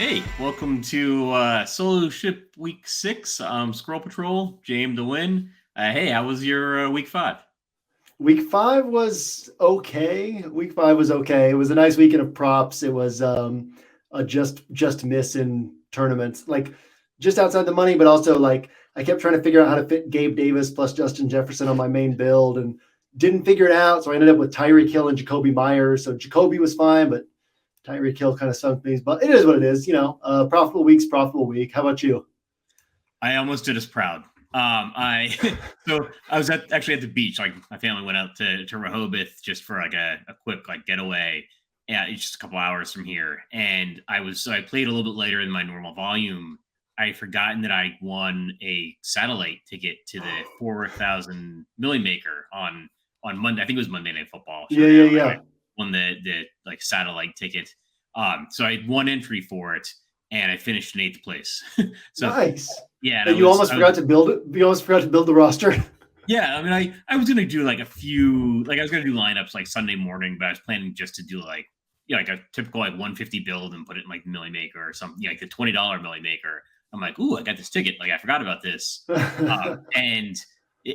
Hey, welcome to Solo Ship Week 6. Squirrel Patrol, James the win. Hey, how was your Week 5? Week 5 was okay. Week 5 was okay. It was a nice weekend of props. It was a just miss in tournaments, like just outside the money, but also like I kept trying to figure out how to fit Gabe Davis plus Justin Jefferson on my main build and didn't figure it out. So I ended up with Tyreek Hill and Jacoby Myers. So Jacoby was fine, but Tyreek Hill kind of sunk things. But it is what it is. Profitable week's profitable week. How about you? I almost did us proud. I so I was actually at the beach. Like my family went out to Rehoboth just for like a quick like getaway. Yeah, it's just a couple hours from here. And I played a little bit later in my normal volume. I had forgotten that I won a satellite ticket to the 4,000 Millie Maker on Monday. I think it was Monday Night Football. Yeah. Won the like satellite ticket. So I had one entry for it, and I finished in 8th place. So Nice. yeah, And you almost forgot to build it. You almost forgot to build the roster. Yeah, I mean, I was gonna do like a few, like I was gonna do lineups like Sunday morning, but I was planning just to do like like a typical like 150 build and put it in like the Millie Maker or something, like the $20 Millie Maker. I'm like, ooh, I got this ticket. Like I forgot about this, and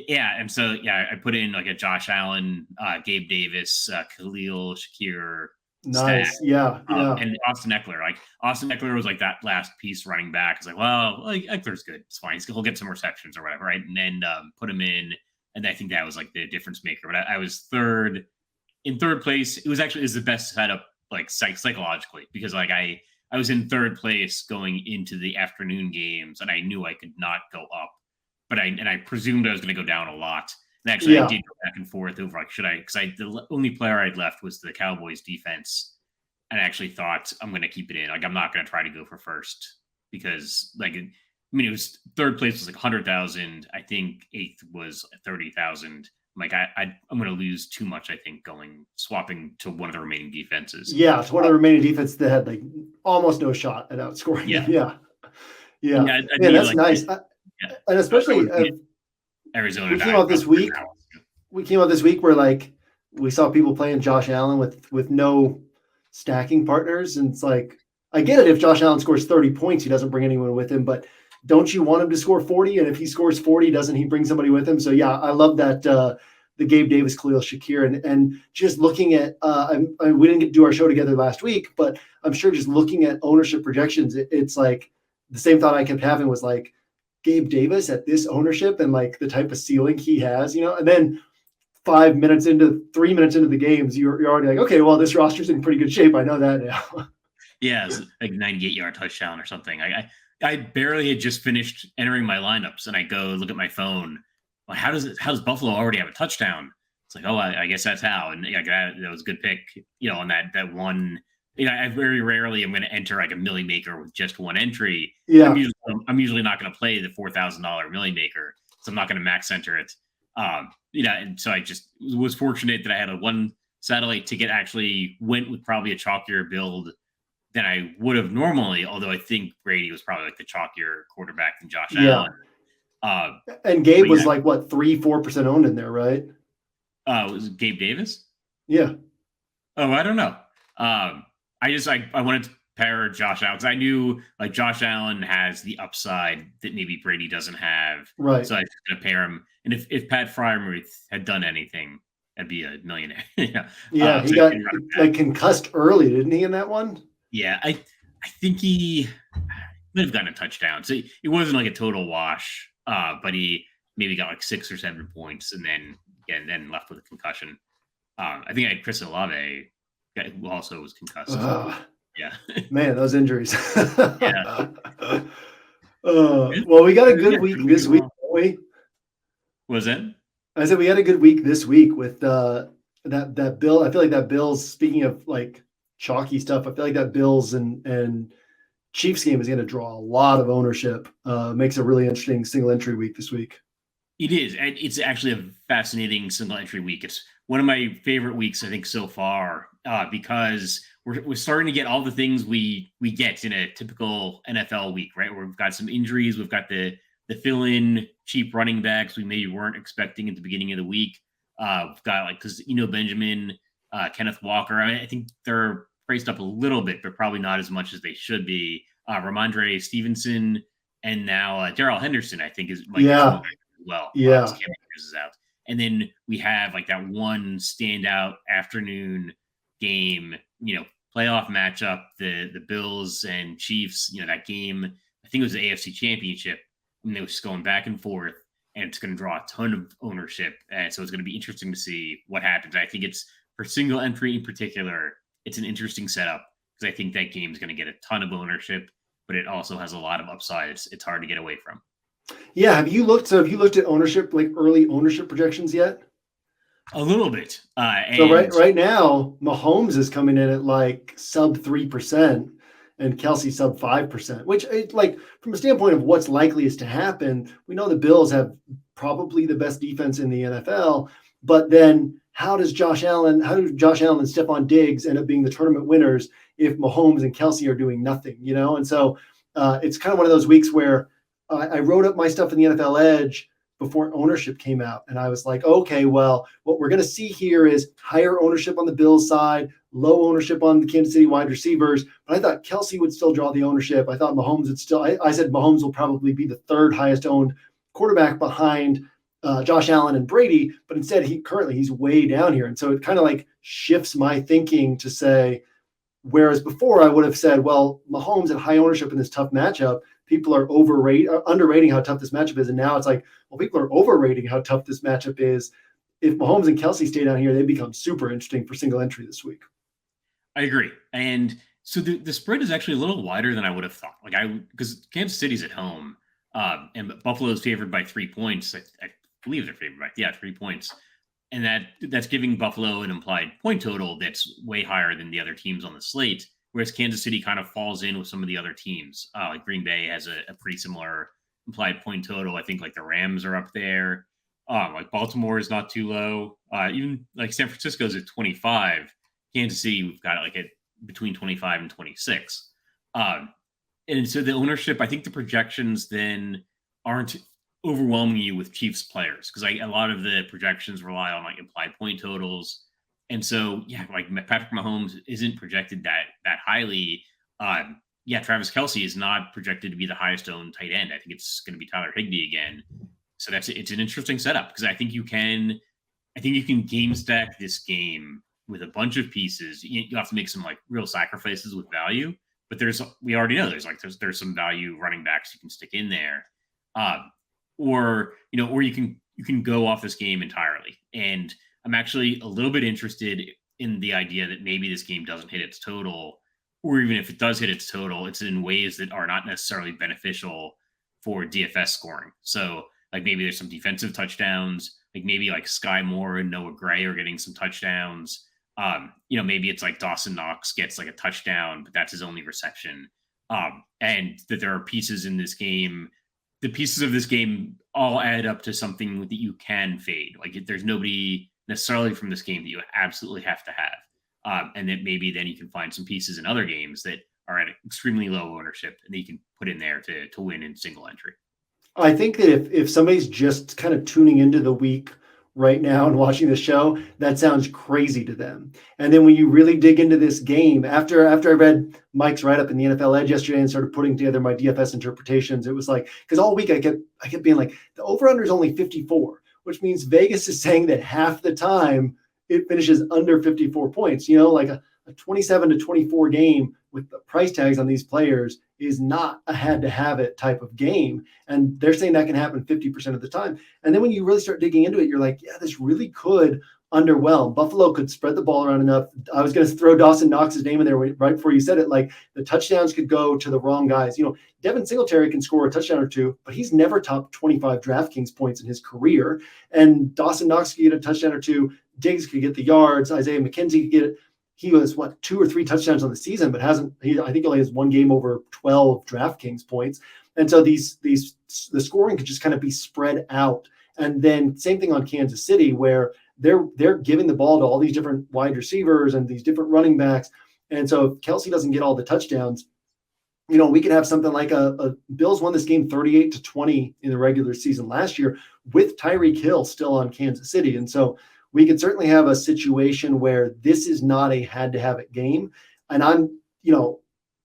and so I put in like a Josh Allen, Gabe Davis, Khalil Shakir, Nice. Yeah. and Austin Eckler. Like Austin Eckler was like that last piece running back. It's like, well, like Eckler's good. It's fine. He'll get some receptions or whatever, right? And then put him in. And I think that was like the difference maker. But I was in third place. It was the best setup like psychologically because like I was in third place going into the afternoon games and I knew I could not go up. But I presumed I was going to go down a lot. And actually, I did go back and forth over like, should I? Because the only player I'd left was the Cowboys defense, and I actually thought I'm going to keep it in. Like, I'm not going to try to go for first because, like, I mean, it was third place was like 100,000. I think 8th was 30,000. Like, I'm going to lose too much. I think swapping to one of the remaining defenses. Yeah, it's one of the remaining defenses that had like almost no shot at outscoring. Yeah. Yeah, That's nice. And especially Arizona. We came out this week where like we saw people playing Josh Allen with no stacking partners, and it's like I get it if Josh Allen scores 30 points, he doesn't bring anyone with him, but don't you want him to score 40? And if he scores 40, doesn't he bring somebody with him? So yeah, I love that the Gabe Davis, Khalil Shakir, and just looking at we didn't get to do our show together last week, but I'm sure just looking at ownership projections, it's like the same thought I kept having was like Gabe Davis at this ownership and like the type of ceiling he has, and then 3 minutes into the games, you're already like, okay, well, this roster's in pretty good shape. I know that now. Yeah, it's like 98-yard touchdown or something. I barely had just finished entering my lineups, and I go look at my phone. Like, how does Buffalo already have a touchdown? It's like, oh, I guess that's how. And that was a good pick, on that one. I very rarely am going to enter like a Millie Maker with just one entry. Yeah, I'm usually not going to play the $4,000 Millie Maker, so I'm not going to max enter it. And so I just was fortunate that I had a one satellite ticket. Actually, went with probably a chalkier build than I would have normally. Although I think Brady was probably like the chalkier quarterback than Josh Allen. And Gabe was like what 3-4% owned in there, right? Was it Gabe Davis? Yeah. Oh, I don't know. I wanted to pair Josh Allen because I knew like Josh Allen has the upside that maybe Brady doesn't have. Right. So I was going to pair him. And if Pat Fryermuth had done anything, I'd be a millionaire. He got like concussed early, didn't he, in that one? Yeah, I think he might have gotten a touchdown. So it wasn't like a total wash, but he maybe got like 6 or 7 points and then left with a concussion. I think I had Chris Olave, who also was concussed. Yeah. Man, those injuries. Yeah. Well, we got a good week this week, don't we? Was it? I said we had a good week this week with that Bill. I feel like that Bills, speaking of like chalky stuff, I feel like that Bills and Chiefs game is going to draw a lot of ownership. Makes a really interesting single entry week this week. It is. It's actually a fascinating single entry week. It's one of my favorite weeks, I think, so far, because we're starting to get all the things we get in a typical NFL week, right? Where we've got some injuries, we've got the fill-in cheap running backs we maybe weren't expecting at the beginning of the week. We've got like Benjamin, Kenneth Walker. I think they're priced up a little bit, but probably not as much as they should be. Ramandre Stevenson, and now Darrell Henderson, I think, might Yeah. as well. Yeah. Cam Akers is out. And then we have like that one standout afternoon game, playoff matchup, the Bills and Chiefs, that game, I think it was the AFC Championship, and it was just going back and forth, and it's going to draw a ton of ownership. And so it's going to be interesting to see what happens. I think it's for single entry in particular, it's an interesting setup because I think that game is going to get a ton of ownership, but it also has a lot of upside. It's hard to get away from. Yeah. Have you looked at ownership, like early ownership projections yet? A little bit. So right now, Mahomes is coming in at like sub 3% and Kelsey sub 5%, which like from a standpoint of what's likeliest to happen, we know the Bills have probably the best defense in the NFL, but then how do Josh Allen and Stephon Diggs end up being the tournament winners if Mahomes and Kelsey are doing nothing, And so it's kind of one of those weeks where I wrote up my stuff in the NFL Edge before ownership came out. And I was like, okay, well, what we're going to see here is higher ownership on the Bills side, low ownership on the Kansas City wide receivers. But I thought Kelsey would still draw the ownership. I thought Mahomes would still, I said Mahomes will probably be the third highest owned quarterback behind Josh Allen and Brady. But instead, he's way down here. And so it kind of like shifts my thinking to say, whereas before I would have said, well, Mahomes at high ownership in this tough matchup, people are underrating how tough this matchup is. And now it's like, well, people are overrating how tough this matchup is. If Mahomes and Kelsey stay down here, they become super interesting for single entry this week. I agree. And so the spread is actually a little wider than I would have thought. Because Kansas City's at home, and Buffalo is favored by 3 points. I believe they're favored by 3 points. And that's giving Buffalo an implied point total that's way higher than the other teams on the slate. Whereas Kansas City kind of falls in with some of the other teams. Like Green Bay has a pretty similar implied point total. I think like the Rams are up there. Like Baltimore is not too low. Even like San Francisco's at 25. Kansas City, we've got like at between 25 and 26. And so the ownership, I think the projections then aren't overwhelming you with Chiefs players because a lot of the projections rely on like implied point totals. And so, like Patrick Mahomes isn't projected that highly. Travis Kelce is not projected to be the highest owned tight end. I think it's going to be Tyler Higbee again. So it's an interesting setup because I think you can game stack this game with a bunch of pieces. You have to make some like real sacrifices with value, but we already know there's some value running backs you can stick in there, or you can go off this game entirely. And I'm actually a little bit interested in the idea that maybe this game doesn't hit its total, or even if it does hit its total, it's in ways that are not necessarily beneficial for DFS scoring. So like maybe there's some defensive touchdowns, like maybe like Sky Moore and Noah Gray are getting some touchdowns. Maybe it's like Dawson Knox gets like a touchdown, but that's his only reception. And that there are pieces in this game. The pieces of this game all add up to something that you can fade. Like there's nobody necessarily from this game that you absolutely have to have. And that maybe then you can find some pieces in other games that are at extremely low ownership and that you can put in there to win in single entry. I think that if somebody's just kind of tuning into the week right now and watching the show, that sounds crazy to them. And then when you really dig into this game, after I read Mike's write-up in the NFL Edge yesterday and started putting together my DFS interpretations, it was like, because all week I kept being like, the over-under is only 54, which means Vegas is saying that half the time it finishes under 54 points. Like a 27 to 24 game with the price tags on these players is not a had to have it type of game. And they're saying that can happen 50% of the time. And then when you really start digging into it, you're like, yeah, this really could underwhelm. Buffalo could spread the ball around enough. I was going to throw Dawson Knox's name in there right before you said it. Like the touchdowns could go to the wrong guys. Devin Singletary can score a touchdown or two, but he's never topped 25 Draftkings points in his career. And Dawson Knox could get a touchdown or two. Diggs could get the yards. Isaiah McKenzie could get it. He was 2 or 3 touchdowns on the season, but I think he only has one game over 12 Draftkings points. And so the scoring could just kind of be spread out. And then same thing on Kansas City, where they're giving the ball to all these different wide receivers and these different running backs. And so if Kelsey doesn't get all the touchdowns, we could have something like a Bills won this game 38-20 in the regular season last year with Tyreek Hill still on Kansas City. And so we could certainly have a situation where this is not a had to have it game. And I'm,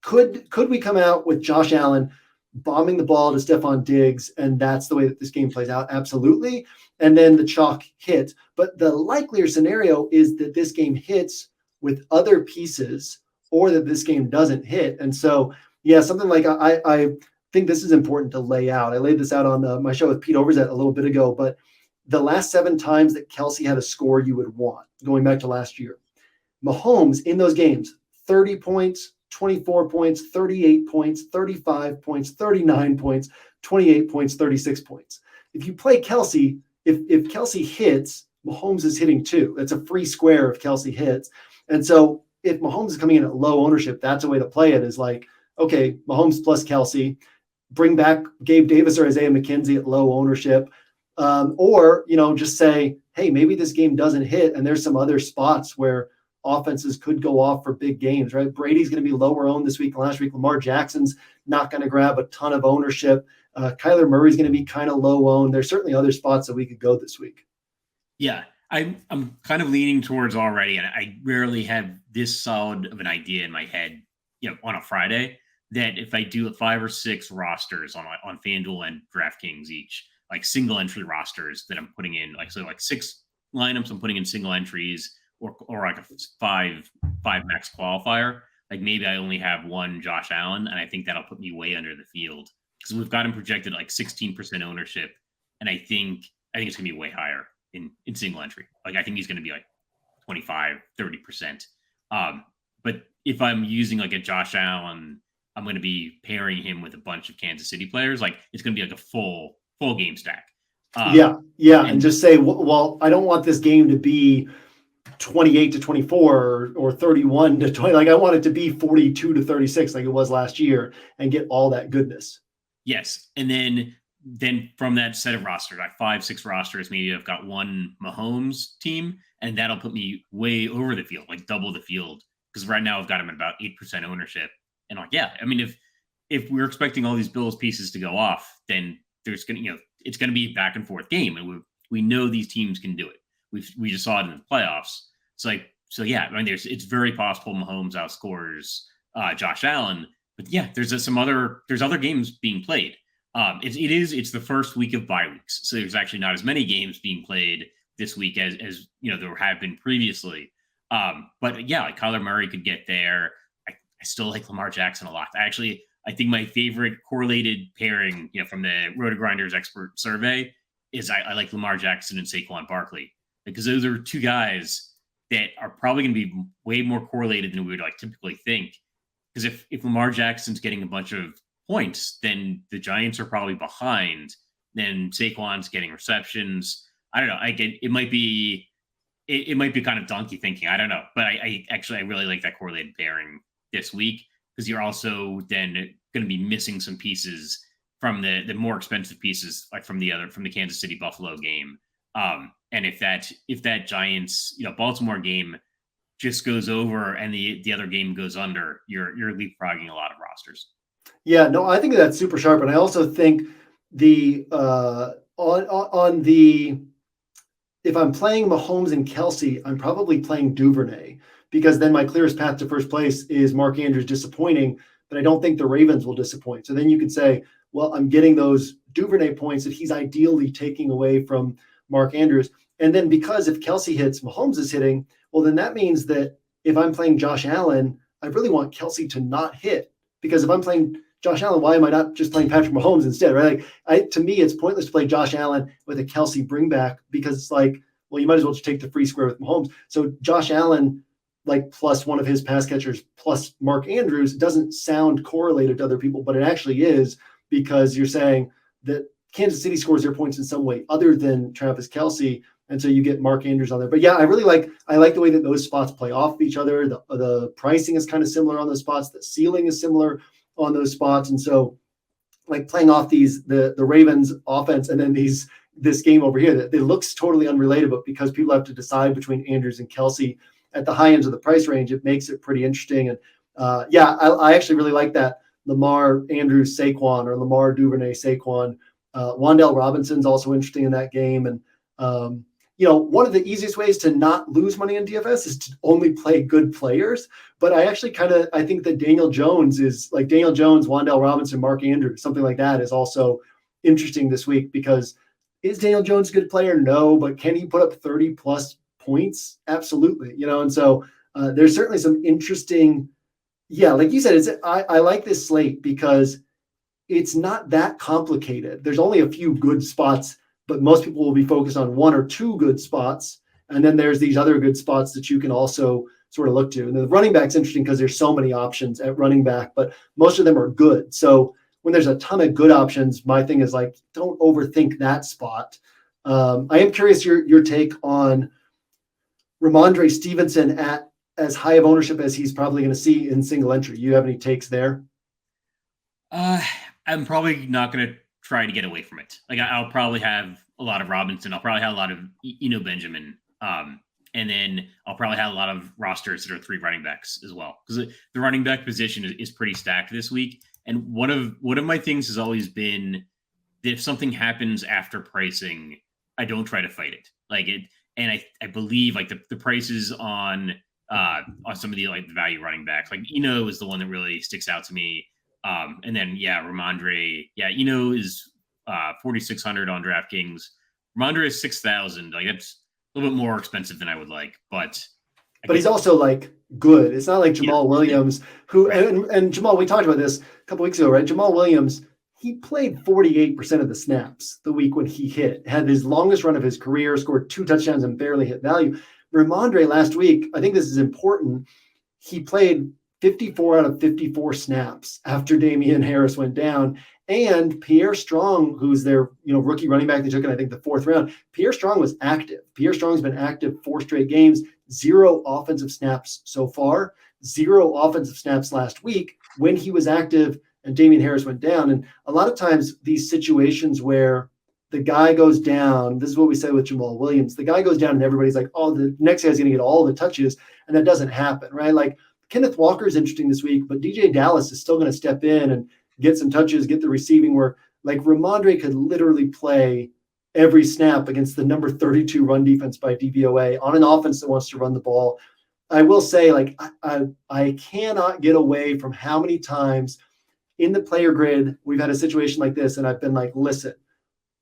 Could we come out with Josh Allen bombing the ball to Stephon Diggs, and that's the way that this game plays out? Absolutely. And then the chalk hit. But the likelier scenario is that this game hits with other pieces, or that this game doesn't hit. And so, yeah, something like I think this is important to lay out. I laid this out on my show with Pete Overzet a little bit ago, but the last 7 times that Kelce had a score you would want, going back to last year, Mahomes in those games, 30 points, 24 points, 38 points, 35 points, 39 points, 28 points, 36 points. If you play Kelce, if Kelce hits, Mahomes is hitting too. That's a free square if Kelce hits. And so if Mahomes is coming in at low ownership, that's a way to play it, is like, okay, Mahomes plus Kelce, bring back Gabe Davis or Isaiah McKenzie at low ownership. Or, just say, hey, maybe this game doesn't hit, and there's some other spots where offenses could go off for big games, right? Brady's going to be lower owned this week than last week. Lamar Jackson's not going to grab a ton of ownership. Kyler Murray's going to be kind of low owned. There's certainly other spots that we could go this week. Yeah, I'm kind of leaning towards already, and I rarely have this solid of an idea in my head, on a Friday, that if I do 5 or 6 rosters on FanDuel and DraftKings each, like single entry rosters that I'm putting in, like 6 lineups I'm putting in single entries, or like a 5 max qualifier. Like maybe I only have 1 Josh Allen, and I think that'll put me way under the field, because we've got him projected like 16% ownership, and I think it's gonna be way higher in single entry. Like I think he's gonna be like 25-30%. But if I'm using like a Josh Allen, I'm going to be pairing him with a bunch of Kansas City players. Like it's going to be like a full game stack. And just say, well, I don't want this game to be 28-24 or 31-20. Like I want it to be 42-36, like it was last year, and get all that goodness. Yes, and then from that set of rosters, like 5-6 rosters, maybe I've got 1 Mahomes team, and that'll put me way over the field, like double the field. Because right now I've got him at about 8% ownership. And like, yeah, I mean, if we're expecting all these Bills pieces to go off, then there's gonna, it's gonna be a back and forth game, and we know these teams can do it. We just saw it in the playoffs. So yeah, I mean, it's very possible Mahomes outscores Josh Allen, but yeah, there's other games being played. It's the first week of bye weeks, so there's actually not as many games being played this week as there have been previously. But yeah, like Kyler Murray could get there. I still like Lamar Jackson a lot. I think my favorite correlated pairing, from the RotoGrinders expert survey is I like Lamar Jackson and Saquon Barkley, because those are 2 guys that are probably going to be way more correlated than we would like typically think. Because if Lamar Jackson's getting a bunch of points, then the Giants are probably behind. Then Saquon's getting receptions. I don't know. It might be kind of donkey thinking. I don't know. But I really like that correlated pairing this week, because you're also then going to be missing some pieces from the more expensive pieces, like from the Kansas City Buffalo game. And if that Giants Baltimore game just goes over and the other game goes under, you're leapfrogging a lot of rosters. Yeah, no, I think that's super sharp, and I also think if I'm playing Mahomes and Kelce, I'm probably playing Duvernay, because then my clearest path to first place is Mark Andrews disappointing, but I don't think the Ravens will disappoint. So then you can say, well, I'm getting those Duvernay points that he's ideally taking away from Mark Andrews. And then because if Kelce hits, Mahomes is hitting, well, then that means that if I'm playing Josh Allen, I really want Kelce to not hit, because if I'm playing Josh Allen, why am I not just playing Patrick Mahomes instead, right? To me, it's pointless to play Josh Allen with a Kelce bring back, because it's like, well, you might as well just take the free square with Mahomes. So Josh Allen, like plus one of his pass catchers plus Mark Andrews, doesn't sound correlated to other people, but it actually is, because you're saying that Kansas City scores their points in some way other than Travis Kelce, and so you get Mark Andrews on there. But yeah, I like the way that those spots play off each other. The pricing is kind of similar on those spots. The ceiling is similar on those spots, and so like playing off the Ravens offense and then this game over here that it looks totally unrelated, but because people have to decide between Andrews and Kelce at the high ends of the price range, it makes it pretty interesting. And I actually really like that Lamar Andrews Saquon, or Lamar Duvernay Saquon. Wan'Dale Robinson's also interesting in that game, and one of the easiest ways to not lose money in DFS is to only play good players. But I actually I think that Daniel Jones, Wan'Dale Robinson, Mark Andrews, something like that is also interesting this week, because is Daniel Jones a good player? No, but can he put up 30 plus points? Absolutely. And so there's certainly some interesting, like you said, I like this slate because it's not that complicated. There's only a few good spots, but most people will be focused on one or two good spots. And then there's these other good spots that you can also sort of look to. And the running back's interesting because there's so many options at running back, but most of them are good. So when there's a ton of good options, my thing is like, don't overthink that spot. I am curious your take on Ramandre Stevenson at as high of ownership as he's probably going to see in single entry. You have any takes there? I'm probably not going to try to get away from it. Like I'll probably have a lot of Robinson. I'll probably have a lot of Benjamin. And then I'll probably have a lot of rosters that are 3 running backs as well, because the running back position is pretty stacked this week. And one of my things has always been that if something happens after pricing, I don't try to fight it. Like it, and I believe like the prices on some of the like the value running backs, like is the one that really sticks out to me. And then Ramandre, is 4,600 on DraftKings. Ramandre is 6,000. Like that's a little bit more expensive than I would like, but he's also like good. It's not like Jamal Williams, who and Jamal, we talked about this a couple weeks ago, right? Jamal Williams, he played 48% of the snaps the week when he had his longest run of his career, scored 2 touchdowns and barely hit value. Ramandre last week, I think this is important. He played 54 out of 54 snaps after Damian Harris went down. And Pierre Strong, who's their rookie running back they took in, I think, the 4th round, Pierre Strong was active. Pierre Strong's been active 4 straight games, 0 offensive snaps so far, 0 offensive snaps last week when he was active and Damian Harris went down. And a lot of times these situations where the guy goes down, this is what we said with Jamal Williams, the guy goes down and everybody's like, oh, the next guy's going to get all the touches. And that doesn't happen, right? Like Kenneth Walker is interesting this week, but DJ Dallas is still going to step in and get some touches, get the receiving work. Like Ramandre could literally play every snap against the number 32 run defense by DVOA on an offense that wants to run the ball. I will say, like, I cannot get away from how many times in the player grid we've had a situation like this, and I've been like, listen,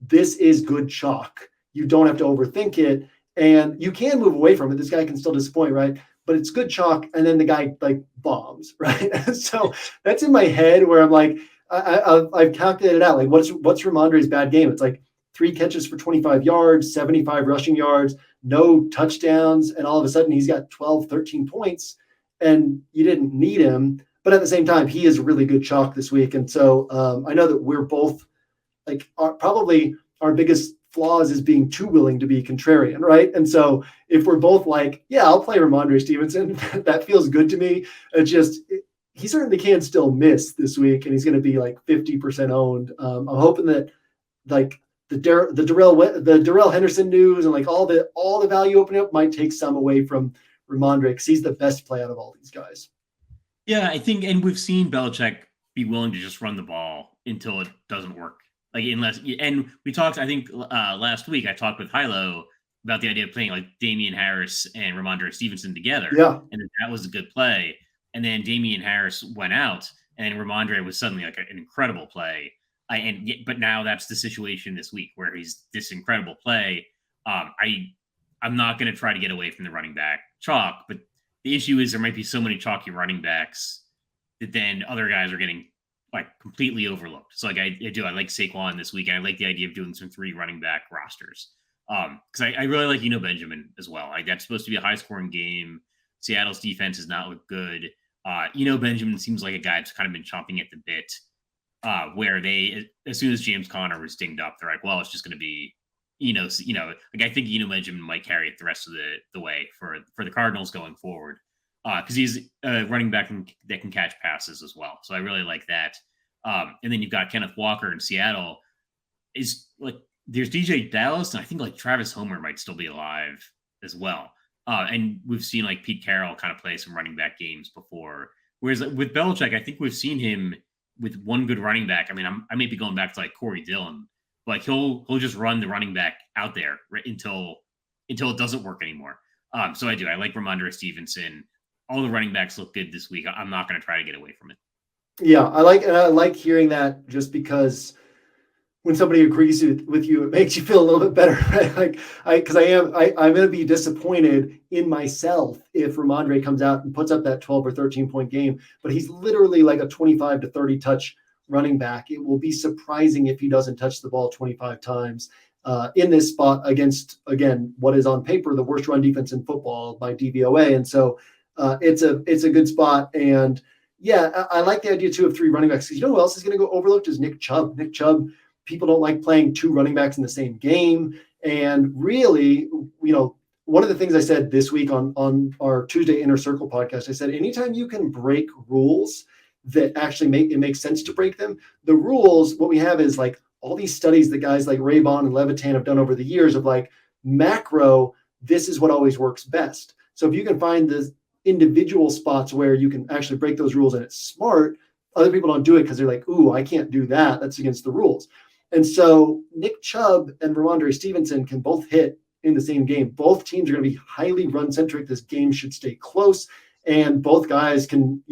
this is good chalk. You don't have to overthink it, and you can move away from it. This guy can still disappoint, right? But it's good chalk, and then the guy like bombs, right? So that's in my head where I'm like, I've calculated out like what's Ramondre's bad game. It's like 3 catches for 25 yards, 75 rushing yards, no touchdowns, and all of a sudden he's got 12, 13 points, and you didn't need him. But at the same time, he is really good chalk this week, and so I know that we're both like probably our biggest flaws is being too willing to be contrarian, right? And so if we're both like, yeah, I'll play Ramandre Stevenson, that feels good to me. It's just he certainly can still miss this week, and he's going to be like 50% owned. I'm hoping that like the Darrell Henderson news and like all the value opening up might take some away from Ramandre because he's the best play out of all these guys. Yeah, I think, and we've seen Belichick be willing to just run the ball until it doesn't work. Like and we talked, I think last week I talked with Hilo about the idea of playing like Damian Harris and Ramandre Stevenson together. Yeah. And that was a good play. And then Damian Harris went out and Ramandre was suddenly like an incredible play. But now that's the situation this week where he's this incredible play. I'm not going to try to get away from the running back chalk, but the issue is there might be so many chalky running backs that then other guys are getting like completely overlooked. So like I like Saquon this week, and I like the idea of doing some 3 running back rosters. Because I really like Benjamin as well. Like that's supposed to be a high scoring game. Seattle's defense has not looked good. Benjamin seems like a guy that's kind of been chomping at the bit. Where they, as soon as James Conner was dinged up, they're like, well, it's just going to be, like I think Benjamin might carry it the rest of the way for the Cardinals going forward. Because he's a running back that can catch passes as well. So I really like that. And then you've got Kenneth Walker in Seattle. Is like there's DJ Dallas, and I think like Travis Homer might still be alive as well. And we've seen like Pete Carroll kind of play some running back games before. Whereas with Belichick, I think we've seen him with one good running back. I mean, I may be going back to like Corey Dillon, but he'll just run the running back out there right until until it doesn't work anymore. So I do. I like Ramandre Stevenson. All the running backs look good this week. I'm not going to try to get away from it. Yeah, I like hearing that, just because when somebody agrees with you, it makes you feel a little bit better, right? Because I'm going to be disappointed in myself if Ramandre comes out and puts up that 12 or 13 point game, but he's literally like a 25 to 30 touch running back. It will be surprising if he doesn't touch the ball 25 times in this spot against, again, what is on paper the worst run defense in football by DVOA. And so it's a good spot. And yeah, I like the idea too of 3 running backs. You know who else is going to go overlooked is Nick Chubb. Nick Chubb, people don't like playing 2 running backs in the same game. And really, one of the things I said this week on our Tuesday Inner Circle podcast, I said, anytime you can break rules that actually make sense to break them, the rules, what we have is like all these studies that guys like Raybon and Levitan have done over the years of like macro, this is what always works best. So if you can find the individual spots where you can actually break those rules and it's smart, other people don't do it because they're like, ooh, I can't do that. That's against the rules. And so Nick Chubb and Ramandre Stevenson can both hit in the same game. Both teams are going to be highly run-centric. This game should stay close. And both guys can,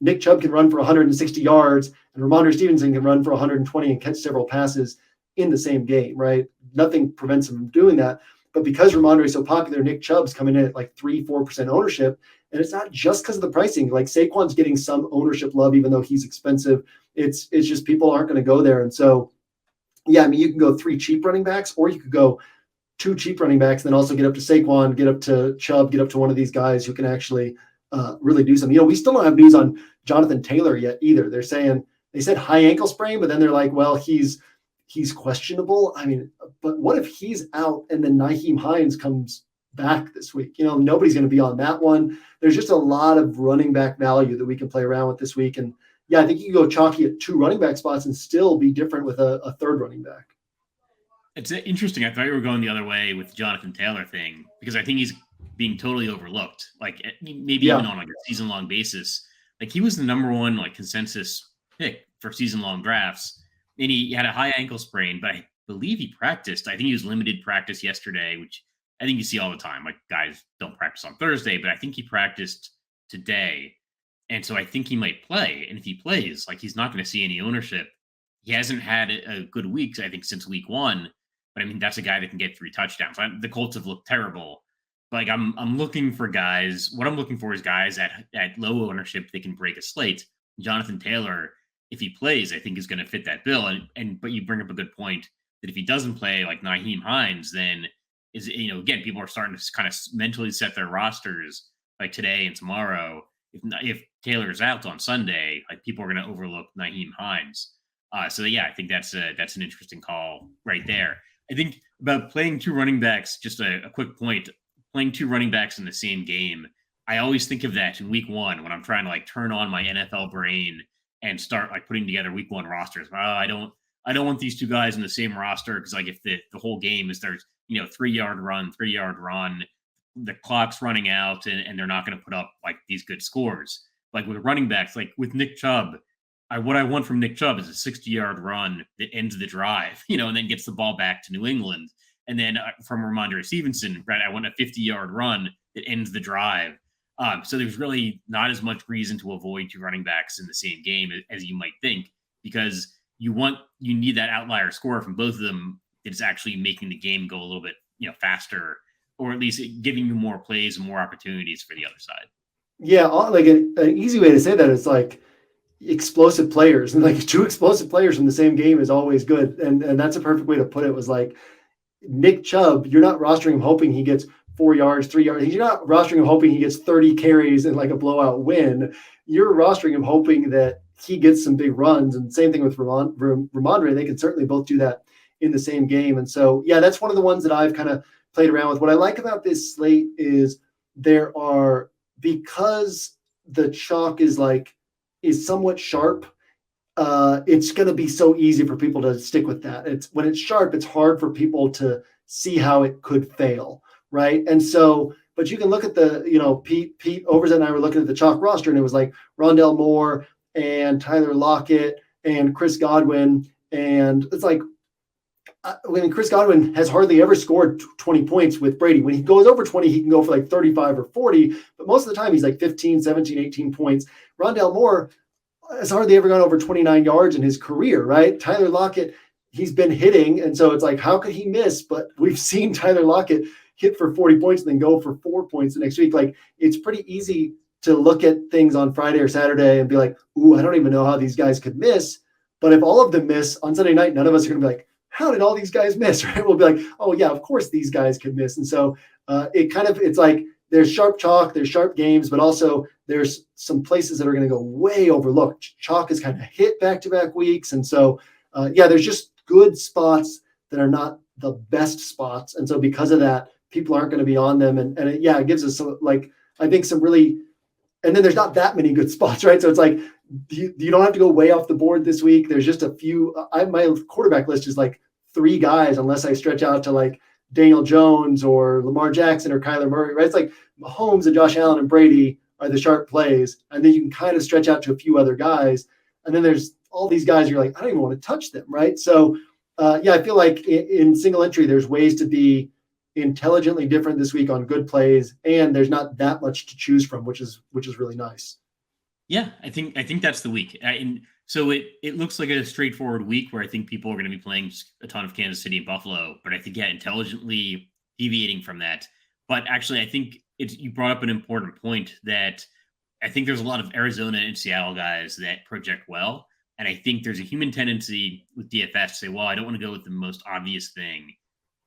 Nick Chubb can run for 160 yards and Ramandre Stevenson can run for 120 and catch several passes in the same game, right? Nothing prevents him from doing that. But because Ramandre is so popular, Nick Chubb's coming in at like 3-4% ownership. And it's not just because of the pricing. Like Saquon's getting some ownership love, even though he's expensive. It's just people aren't going to go there. And so, yeah, I mean, you can go 3 cheap running backs, or you could go 2 cheap running backs, and then also get up to Saquon, get up to Chubb, get up to one of these guys who can actually really do something. We still don't have news on Jonathan Taylor yet either. They said high ankle sprain, but then they're like, well, he's questionable. I mean, but what if he's out and then Nyheim Hines comes back this week? Nobody's going to be on that one. There's just a lot of running back value that we can play around with this week. And yeah, I think you can go chalky at 2 running back spots and still be different with a 3rd running back. It's interesting. I thought you were going the other way with the Jonathan Taylor thing, because I think he's being totally overlooked. Like maybe even on like a season-long basis. Like he was the number 1 like consensus pick for season-long drafts. And he had a high ankle sprain, but I believe he practiced. I think he was limited practice yesterday, which I think you see all the time. Like guys don't practice on Thursday, but I think he practiced today. And so I think he might play. And if he plays, like he's not going to see any ownership. He hasn't had a good week, I think, since week 1. But I mean, that's a guy that can get 3 touchdowns. The Colts have looked terrible. But like I'm looking for guys. What I'm looking for is guys at low ownership that can break a slate. Jonathan Taylor, if he plays, I think is going to fit that bill. But you bring up a good point that if he doesn't play like Nyheim Hines, then again, people are starting to kind of mentally set their rosters like today and tomorrow. If Taylor's out on Sunday, like people are going to overlook Nyheim Hines. So yeah, I think that's an interesting call right there. I think about playing 2 running backs, just a quick point, playing 2 running backs in the same game. I always think of that in week 1 when I'm trying to like turn on my NFL brain and start like putting together week 1 rosters. I don't want these 2 guys in the same roster because like if the whole game is there's 3-yard run, 3-yard run, the clock's running out and they're not going to put up like these good scores. Like with running backs, like with Nick Chubb, what I want from Nick Chubb is a 60-yard run that ends the drive, and then gets the ball back to New England. And then from Ramandre Stevenson, right, I want a 50-yard run that ends the drive. So there's really not as much reason to avoid 2 running backs in the same game as you might think, because you need that outlier score from both of them that's actually making the game go a little bit faster, or at least giving you more plays and more opportunities for the other side. Yeah, like an easy way to say that is like explosive players, and like 2 explosive players in the same game is always good. And that's a perfect way to put it, was like Nick Chubb, you're not rostering him hoping he gets 4 yards, 3 yards. You're not rostering him hoping he gets 30 carries and like a blowout win. You're rostering him hoping that he gets some big runs. And same thing with Ramandre. They can certainly both do that in the same game. And so, yeah, that's one of the ones that I've kind of played around with. What I like about this slate is because the chalk is somewhat sharp, it's going to be so easy for people to stick with that. When it's sharp, it's hard for people to see how it could fail, right? And so, but you can look at Pete Overzet and I were looking at the chalk roster, and it was like Rondell Moore and Tyler Lockett and Chris Godwin, and it's like when Chris Godwin has hardly ever scored 20 points with Brady. When he goes over 20, he can go for like 35 or 40, but most of the time he's like 15, 17, 18 points. Rondale Moore has hardly ever gone over 29 yards in his career, right? Tyler Lockett, he's been hitting, and so it's like, how could he miss? But we've seen Tyler Lockett hit for 40 points and then go for 4 points the next week. Like, it's pretty easy to look at things on Friday or Saturday and be like, ooh, I don't even know how these guys could miss. But if all of them miss on Sunday night, none of us are going to be like, how did all these guys miss, right? We'll be like, oh yeah, of course these guys could miss. And so it's like there's sharp chalk, there's sharp games, but also there's some places that are going to go way overlooked. Chalk is kind of hit back-to-back weeks. And so, there's just good spots that are not the best spots. And so because of that, people aren't going to be on them. And it gives us some, like, I think some really, and then there's not that many good spots, right? So it's like, you don't have to go way off the board this week. There's just a few. My quarterback list is like 3 guys, unless I stretch out to like Daniel Jones or Lamar Jackson or Kyler Murray, right? It's like Mahomes and Josh Allen and Brady are the sharp plays. And then you can kind of stretch out to a few other guys. And then there's all these guys you're like, I don't even want to touch them, right? So, I feel like in single entry, there's ways to be intelligently different this week on good plays, and there's not that much to choose from, which is really nice. Yeah, I think that's the week. And so it looks like a straightforward week where I think people are going to be playing a ton of Kansas City and Buffalo, but I think, intelligently deviating from that. But actually, I think you brought up an important point that I think there's a lot of Arizona and Seattle guys that project well. And I think there's a human tendency with DFS to say, well, I don't want to go with the most obvious thing.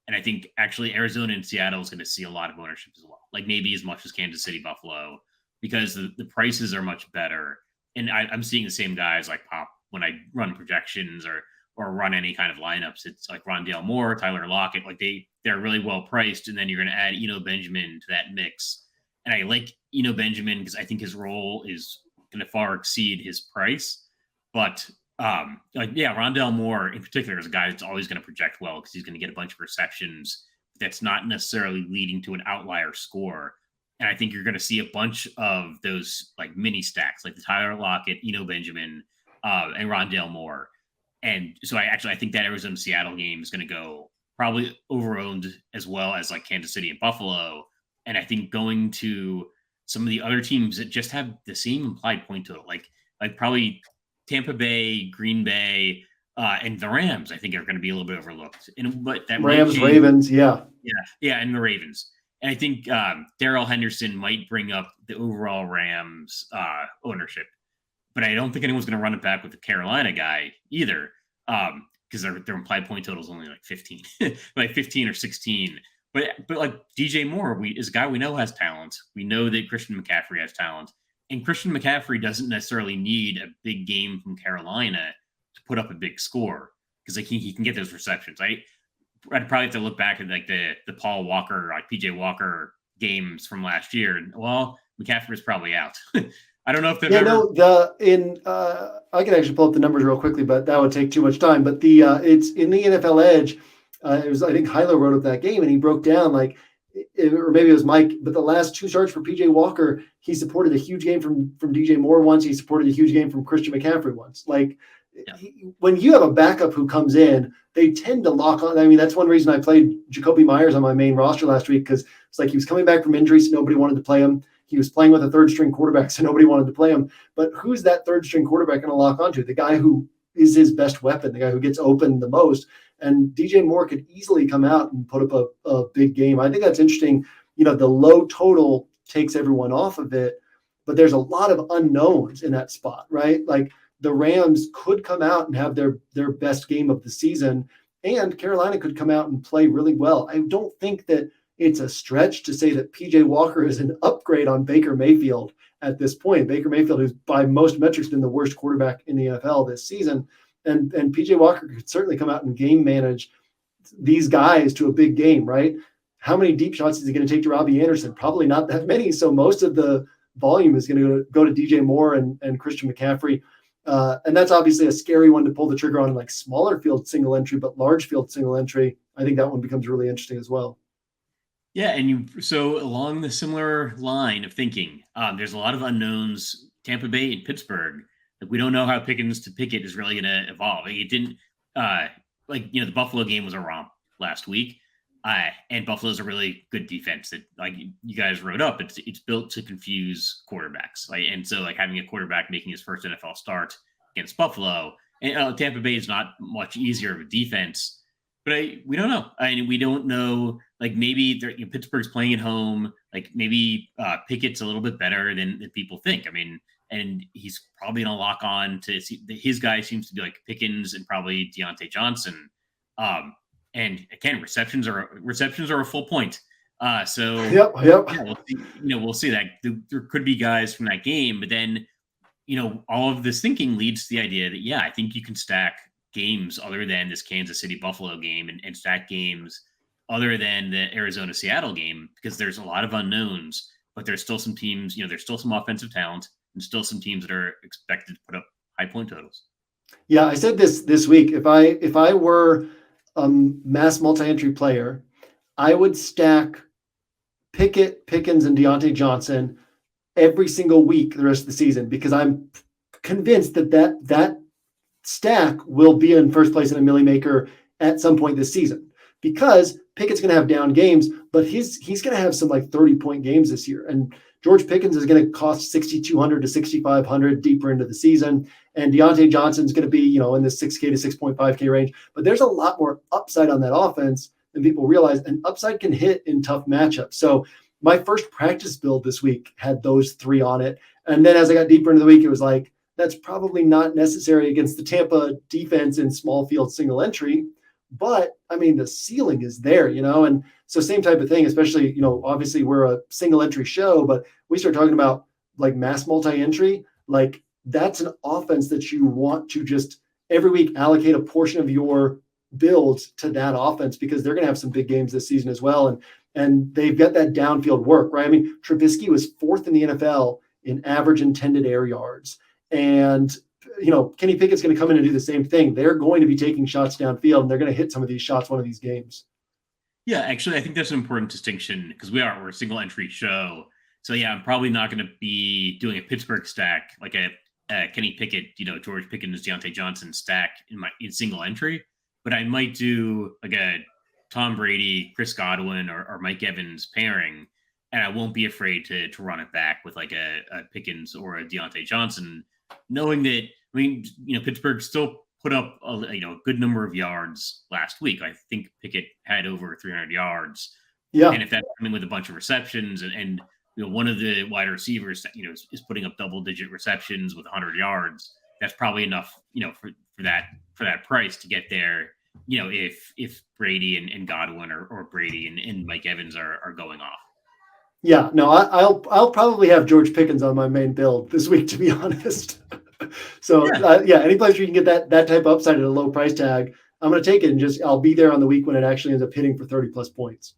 And I think actually Arizona and Seattle is going to see a lot of ownership as well, like maybe as much as Kansas City, Buffalo, because the prices are much better. And I'm seeing the same guys like pop when I run projections or run any kind of lineups. It's like Rondale Moore, Tyler Lockett, like they're really well priced. And then you're going to add Eno Benjamin to that mix. And I like Eno Benjamin because I think his role is going to far exceed his price. But Rondale Moore in particular is a guy that's always going to project well because he's going to get a bunch of receptions that's not necessarily leading to an outlier score. And I think you're going to see a bunch of those like mini stacks, like the Tyler Lockett, Eno Benjamin, and Rondale Moore. And so I think that Arizona Seattle game is going to go probably over-owned as well as like Kansas City and Buffalo. And I think going to some of the other teams that just have the same implied point total, like probably Tampa Bay, Green Bay, and the Rams, I think are going to be a little bit overlooked. But that Rams, Ravens, and the Ravens. And I think Darrell Henderson might bring up the overall Rams ownership, but I don't think anyone's going to run it back with the Carolina guy either, because their implied point total is only like 15, like 15 or 16. But like DJ Moore is a guy we know has talent. We know that Christian McCaffrey has talent. And Christian McCaffrey doesn't necessarily need a big game from Carolina to put up a big score because like he can get those receptions. I'd probably have to look back at like the Paul Walker, like PJ Walker games from last year. And well, McCaffrey's probably out. I don't know if they've I can actually pull up the numbers real quickly, but that would take too much time. But it's in the NFL Edge. It was, I think Hilo wrote up that game and he broke down or maybe it was Mike, but the last 2 starts for PJ Walker, he supported a huge game from DJ Moore once. He supported a huge game from Christian McCaffrey once. When you have a backup who comes in, they tend to lock on. I mean, that's one reason I played Jacoby Myers on my main roster last week, because it's like he was coming back from injury, so nobody wanted to play him. He was playing with a third string quarterback, so nobody wanted to play him. But who's that third string quarterback going to lock onto? The guy who is his best weapon, the guy who gets open the most. And DJ Moore could easily come out and put up a big game. I think that's interesting. The low total takes everyone off of it, but there's a lot of unknowns in that spot, right? Like the Rams could come out and have their best game of the season, and Carolina could come out and play really well. I don't think that it's a stretch to say that PJ Walker is an upgrade on Baker Mayfield at this point. Baker Mayfield, who's by most metrics been the worst quarterback in the NFL this season. And PJ Walker could certainly come out and game manage these guys to a big game, right? How many deep shots is he going to take to Robbie Anderson? Probably not that many. So most of the volume is going to go to DJ Moore and Christian McCaffrey. And that's obviously a scary one to pull the trigger on, like smaller field single entry, but large field single entry. I think that one becomes really interesting as well. Yeah. And so along the similar line of thinking, there's a lot of unknowns. Tampa Bay and Pittsburgh. Like we don't know how Pickens to Pickett is really going to evolve. Like it didn't. like, the Buffalo game was a romp last week. And Buffalo's a really good defense that, like you guys wrote up, it's built to confuse quarterbacks. And so having a quarterback making his first NFL start against Buffalo, and Tampa Bay is not much easier of a defense, but we don't know. We don't know. Maybe Pittsburgh's playing at home. Maybe Pickett's a little bit better than people think. And he's probably going to lock on to his guy seems to be Pickens and probably Deontay Johnson. And again, receptions are a full point. So yep. Yeah, we'll see that there could be guys from that game, but then all of this thinking leads to the idea that I think you can stack games other than this Kansas City Buffalo game and stack games other than the Arizona Seattle game, because there's a lot of unknowns, but there's still some teams, there's still some offensive talent and still some teams that are expected to put up high point totals. Yeah, I said this week, if I were a mass multi-entry player, I would stack Pickett, Pickens, and Deontay Johnson every single week the rest of the season, because I'm convinced that stack will be in first place in a Millie Maker at some point this season, because Pickett's going to have down games, but he's going to have some 30-point games this year. And George Pickens is going to cost 6,200 to 6,500 deeper into the season. And Deontay Johnson's going to be, in the 6K to 6.5K range. But there's a lot more upside on that offense than people realize. And upside can hit in tough matchups. So my first practice build this week had those three on it. And then as I got deeper into the week, it was that's probably not necessary against the Tampa defense in small field single entry. But the ceiling is there, and so same type of thing, especially, obviously we're a single entry show, but we start talking about mass multi-entry, that's an offense that you want to just every week allocate a portion of your builds to that offense, because they're going to have some big games this season as well. And they've got that downfield work, right? Trubisky was 4th in the NFL in average intended air yards. And Kenny Pickett's going to come in and do the same thing. They're going to be taking shots downfield, and they're going to hit some of these shots one of these games. Yeah, actually, I think that's an important distinction, because we're a single entry show. So I'm probably not going to be doing a Pittsburgh stack like a Kenny Pickett, George Pickens, Deontay Johnson stack in single entry. But I might do a Tom Brady, Chris Godwin, or Mike Evans pairing, and I won't be afraid to run it back with a Pickens or a Deontay Johnson, knowing that Pittsburgh still put up a good number of yards last week. I think Pickett had over 300 yards. Yeah, and if that's coming with a bunch of receptions and one of the wide receivers that is putting up double-digit receptions with 100 yards, that's probably enough for that price to get there. If Brady and Godwin or Brady and Mike Evans are going off. Yeah, no, I'll probably have George Pickens on my main build this week, to be honest. So any place where you can get that type of upside at a low price tag, I'm going to take it, and I'll be there on the week when it actually ends up hitting for 30 plus points.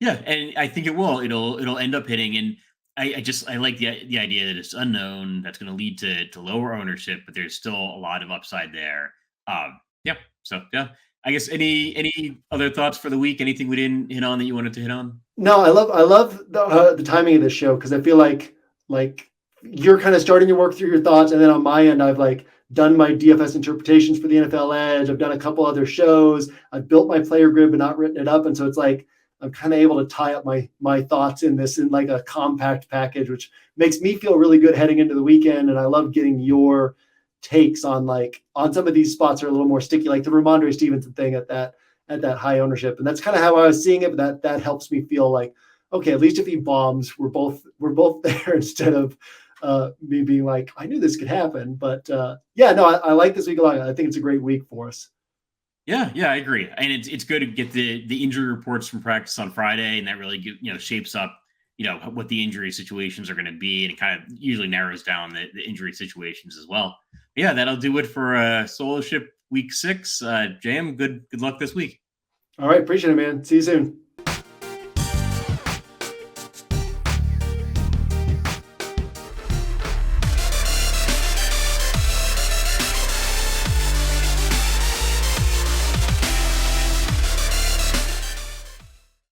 Yeah, and I think it will. It'll end up hitting, and I like the idea that it's unknown. That's going to lead to lower ownership, but there's still a lot of upside there. I guess any other thoughts for the week? Anything we didn't hit on that you wanted to hit on? No, I love the timing of this show, because I feel like you're kind of starting to work through your thoughts, and then on my end, I've done my DFS interpretations for the NFL Edge. I've done a couple other shows. I've built my player grid but not written it up, and so it's I'm kind of able to tie up my thoughts in this in a compact package, which makes me feel really good heading into the weekend. And I love getting your takes on some of these spots are a little more sticky, like the Ramandre Stevenson thing at that high ownership. And that's kind of how I was seeing it, but that helps me feel okay, at least if he bombs, we're both there, instead of me being I knew this could happen. But I like this week a lot. I think it's a great week for us. Yeah, I agree. And it's good to get the injury reports from practice on Friday, and that really shapes up what the injury situations are going to be, and it kind of usually narrows down the injury situations as well. But yeah, that'll do it for Solo Ship Week 6. Jam, good luck this week. All right, appreciate it, man. See you soon.